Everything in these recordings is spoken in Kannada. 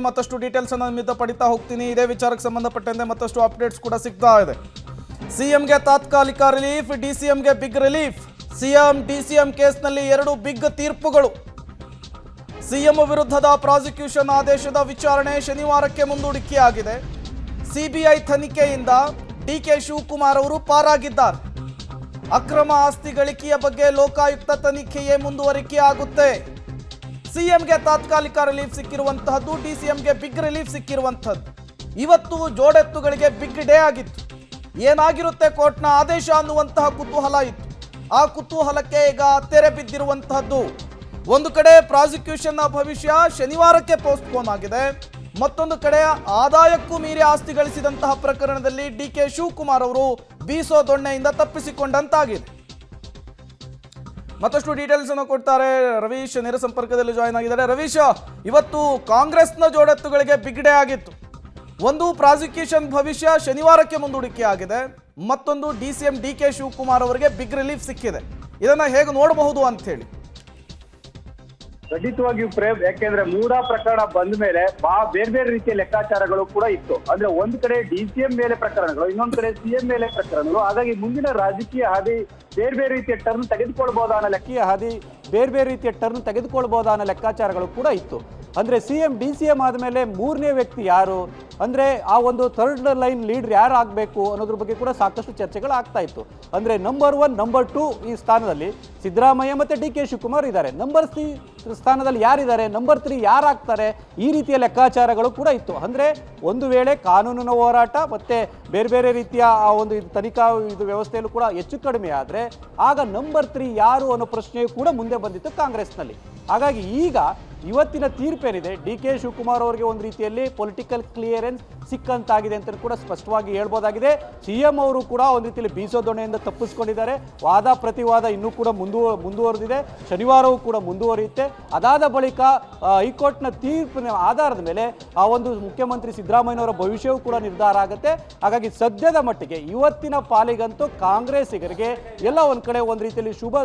ಮತ್ತಷ್ಟು ಡೀಟೇಲ್ಸ್ ಅನ್ನು ನಿಮ್ಮಿಂದ ಪಡಿತಾ ಹೋಗ್ತೀನಿ. ಇದೇ ವಿಚಾರಕ್ಕೆ ಸಂಬಂಧಪಟ್ಟಂತೆ ಮತ್ತಷ್ಟು ಅಪ್ಡೇಟ್ಸ್ ಕೂಡ ಸಿಗ್ತಾ ಇದೆ. ಸಿಎಂಗೆ ತಾತ್ಕಾಲಿಕ ರಿಲೀಫ್, ಡಿಸಿಎಂಗೆ ಬಿಗ್ ರಿಲೀಫ್. ಸಿಎಂ ಡಿಸಿಎಂ ಕೇಸ್ನಲ್ಲಿ 2 ಬಿಗ್ ತೀರ್ಪುಗಳು. ಸಿಎಂ ವಿರುದ್ಧದ ಪ್ರಾಸಿಕ್ಯೂಷನ್ ಆದೇಶದ ವಿಚಾರಣೆ ಶನಿವಾರಕ್ಕೆ ಮುಂದೂಡಿಕೆಯಾಗಿದೆ. ಸಿಬಿಐ ತನಿಖೆಯಿಂದ ಡಿಕೆ ಶಿವಕುಮಾರ್ ಅವರು ಪಾರಾಗಿದ್ದಾರೆ. ಅಕ್ರಮ ಆಸ್ತಿ ಗಳಿಕೆಯ ಬಗ್ಗೆ ಲೋಕಾಯುಕ್ತ ತನಿಖೆಯೇ ಮುಂದುವರಿಕೆಯಾಗುತ್ತೆ. ಸಿಎಂಗೆ ತಾತ್ಕಾಲಿಕ ರಿಲೀಫ್ ಸಿಕ್ಕಿರುವಂತಹದ್ದು, ಡಿಸಿಎಂಗೆ ಬಿಗ್ ರಿಲೀಫ್ ಸಿಕ್ಕಿರುವಂತಹದ್ದು. ಇವತ್ತು ಜೋಡೆತ್ತುಗಳಿಗೆ ಬಿಗ್ ಡೇ ಆಗಿತ್ತು. ಏನಾಗಿರುತ್ತೆ ಕೋರ್ಟ್ನ ಆದೇಶ ಅನ್ನುವಂತಹ ಕುತೂಹಲ ಇತ್ತು. ಆ ಕುತೂಹಲಕ್ಕೆ ಈಗ ತೆರೆ ಬಿದ್ದಿರುವಂತಹದ್ದು. ಒಂದು ಕಡೆ ಪ್ರಾಸಿಕ್ಯೂಷನ್ನ ಭವಿಷ್ಯ ಶನಿವಾರಕ್ಕೆ ಪೋಸ್ಟ್ಪೋನ್ ಆಗಿದೆ. ಮತ್ತೊಂದು ಕಡೆ ಆದಾಯಕ್ಕೂ ಮೀರಿ ಆಸ್ತಿ ಗಳಿಸಿದಂತಹ ಪ್ರಕರಣದಲ್ಲಿ ಡಿಕೆ ಶಿವಕುಮಾರ್ ಅವರು ಬೀಸೋ ದೊಣ್ಣೆಯಿಂದ ತಪ್ಪಿಸಿಕೊಂಡಂತಾಗಿದೆ. ಮತ್ತಷ್ಟು ಡೀಟೇಲ್ಸ್ ಅನ್ನು ಕೊಡ್ತಾರೆ ರವೀಶ್, ನೇರ ಸಂಪರ್ಕದಲ್ಲಿ ಜಾಯ್ನ್ ಆಗಿದ್ದಾರೆ. ರವೀಶ್, ಇವತ್ತು ಕಾಂಗ್ರೆಸ್ನ ಜೋಡೆತ್ತುಗಳಿಗೆ ಬಿಗ್ ಡೇ ಆಗಿತ್ತು. ಒಂದು ಪ್ರಾಸಿಕ್ಯೂಷನ್ ಭವಿಷ್ಯ ಶನಿವಾರಕ್ಕೆ ಮುಂದೂಡಿಕೆ ಆಗಿದೆ, ಮತ್ತೊಂದು ಡಿಸಿಎಂ ಡಿಕೆ ಶಿವಕುಮಾರ್ ಅವರಿಗೆ ಬಿಗ್ ರಿಲೀಫ್ ಸಿಕ್ಕಿದೆ. ಇದನ್ನ ಹೇಗೆ ನೋಡಬಹುದು ಅಂತ ಹೇಳಿ? ಖಂಡಿತವಾಗಿಯೂ ಪ್ರೇಮ್, ಯಾಕೆಂದ್ರೆ ಮೂಡಾ ಪ್ರಕರಣ ಬಂದ ಮೇಲೆ ಬೇರೆ ಬೇರೆ ರೀತಿಯ ಲೆಕ್ಕಾಚಾರಗಳು ಕೂಡ ಇತ್ತು. ಅಂದ್ರೆ ಒಂದ್ ಕಡೆ ಡಿಸಿಎಂ ಮೇಲೆ ಪ್ರಕರಣಗಳು, ಇನ್ನೊಂದ್ ಕಡೆ ಸಿಎಂ ಮೇಲೆ ಪ್ರಕರಣಗಳು. ಹಾಗಾಗಿ ಮುಂದಿನ ರಾಜಕೀಯ ಹಾದಿ ಬೇರೆ ಬೇರೆ ರೀತಿಯ ಟರ್ನ್ ತೆಗೆದುಕೊಳ್ಬಹುದಾ ಅನ್ನೋ ಲೆಕ್ಕಾಚಾರಗಳು ಕೂಡ ಇತ್ತು. ಅಂದ್ರೆ ಸಿಎಂ ಡಿಸಿಎಂ ಆದ್ಮೇಲೆ ಮೂರನೇ ವ್ಯಕ್ತಿ ಯಾರು, ಅಂದ್ರೆ ಆ ಒಂದು ಥರ್ಡ್ ಲೈನ್ ಲೀಡರ್ ಯಾರು ಆಗ್ಬೇಕು ಅನ್ನೋದ್ರ ಬಗ್ಗೆ ಕೂಡ ಸಾಕಷ್ಟು ಚರ್ಚೆಗಳು ಆಗ್ತಾ ಇತ್ತು. ಅಂದ್ರೆ ನಂಬರ್ 1, ನಂಬರ್ 2 ಈ ಸ್ಥಾನದಲ್ಲಿ ಸಿದ್ದರಾಮಯ್ಯ ಮತ್ತೆ ಡಿಕೆ ಶಿವಕುಮಾರ್ ಇದ್ದಾರೆ. ನಂಬರ್ 3 ಸ್ಥಾನದಲ್ಲಿ ಯಾರಿದ್ದಾರೆ, ನಂಬರ್ 3 ಯಾರಾಗ್ತಾರೆ, ಈ ರೀತಿಯ ಲೆಕ್ಕಾಚಾರಗಳು ಕೂಡ ಇತ್ತು. ಅಂದ್ರೆ ಒಂದು ವೇಳೆ ಕಾನೂನಿನ ಹೋರಾಟ ಮತ್ತೆ ಬೇರೆ ಬೇರೆ ರೀತಿಯ ಆ ಒಂದು ತನಿಖಾ ವ್ಯವಸ್ಥೆಯಲ್ಲೂ ಕೂಡ ಹೆಚ್ಚು ಕಡಿಮೆ ಆದ್ರೆ ಆಗ ನಂಬರ್ 3 ಯಾರು ಅನ್ನೋ ಪ್ರಶ್ನೆಯೂ ಕೂಡ ಮುಂದೆ ಬಂದಿತ್ತು ಕಾಂಗ್ರೆಸ್ನಲ್ಲಿ. ಹಾಗಾಗಿ ಈಗ ಇವತ್ತಿನ ತೀರ್ಪೇನಿದೆ, ಡಿ ಕೆ ಶಿವಕುಮಾರ್ ಅವರಿಗೆ ಒಂದು ರೀತಿಯಲ್ಲಿ ಪೊಲಿಟಿಕಲ್ ಕ್ಲಿಯರೆನ್ಸ್ ಸಿಕ್ಕಂತಾಗಿದೆ ಅಂತ ಕೂಡ ಸ್ಪಷ್ಟವಾಗಿ ಹೇಳ್ಬೋದಾಗಿದೆ. ಸಿಎಂ ಅವರು ಕೂಡ ಒಂದು ರೀತಿಯಲ್ಲಿ ಬೀಸೋದೊಣೆಯಿಂದ ತಪ್ಪಿಸ್ಕೊಂಡಿದ್ದಾರೆ. ವಾದ ಪ್ರತಿವಾದ ಇನ್ನೂ ಕೂಡ ಮುಂದುವರೆದಿದೆ. ಶನಿವಾರವೂ ಕೂಡ ಮುಂದುವರಿಯುತ್ತೆ. ಅದಾದ ಬಳಿಕ ಹೈಕೋರ್ಟ್ನ ತೀರ್ಪಿನ ಆಧಾರದ ಮೇಲೆ ಆ ಒಂದು ಮುಖ್ಯಮಂತ್ರಿ ಸಿದ್ದರಾಮಯ್ಯನವರ ಭವಿಷ್ಯವೂ ಕೂಡ ನಿರ್ಧಾರ ಆಗುತ್ತೆ. ಹಾಗಾಗಿ ಸದ್ಯದ ಮಟ್ಟಿಗೆ ಇವತ್ತಿನ ಪಾಲಿಗಂತೂ ಕಾಂಗ್ರೆಸ್ಸಿಗರಿಗೆ ಎಲ್ಲ ಒಂದು ಕಡೆ ಒಂದು ರೀತಿಯಲ್ಲಿ ಶುಭ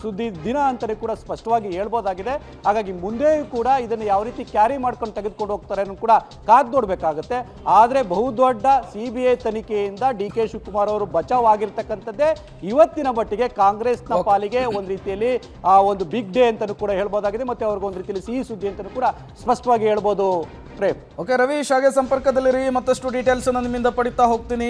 ಸುದ್ದಿ ದಿನ ಅಂತಲೇ ಕೂಡ ಸ್ಪಷ್ಟವಾಗಿ ಹೇಳ್ಬೋದಾಗಿದೆ. ಹಾಗಾಗಿ ಮುಂದೆ ಕೂಡ ಇದನ್ನು ಯಾವ ರೀತಿ ಕ್ಯಾರಿ ಮಾಡ್ಕೊಂಡು ತೆಗೆದುಕೊಂಡು ಹೋಗ್ತಾರೆ ಅನ್ನೋ ಕೂಡ ಕಾದ್ ನೋಡ್ಬೇಕಾಗುತ್ತೆ. ಆದ್ರೆ ಬಹುದೊಡ್ಡ ಸಿಬಿಐ ತನಿಖೆಯಿಂದ ಡಿ ಕೆ ಶಿವಕುಮಾರ್ ಅವರು ಬಚಾವ್ ಆಗಿರ್ತಕ್ಕಂಥದ್ದೇ ಇವತ್ತಿನ ಮಟ್ಟಿಗೆ ಕಾಂಗ್ರೆಸ್ನ ಪಾಲಿಗೆ ಒಂದು ರೀತಿಯಲ್ಲಿ ಒಂದು ಬಿಗ್ ಡೇ ಅಂತಾನೂ ಕೂಡ ಹೇಳ್ಬೋದಾಗಿದೆ. ಮತ್ತೆ ಅವ್ರಿಗೆ ಒಂದು ರೀತಿಯಲ್ಲಿ ಸಿಹಿ ಸುದ್ದಿ ಅಂತಾನೂ ಕೂಡ ಸ್ಪಷ್ಟವಾಗಿ ಹೇಳ್ಬೋದು. ಪ್ರೇಮ್, ಓಕೆ ರವೀಶ್, ಹಾಗೆ ಸಂಪರ್ಕದಲ್ಲಿರಿ. ಮತ್ತಷ್ಟು ಡೀಟೇಲ್ಸ್ ಅನ್ನು ನಿಮ್ಮಿಂದ ಪಡಿತಾ ಹೋಗ್ತೀನಿ.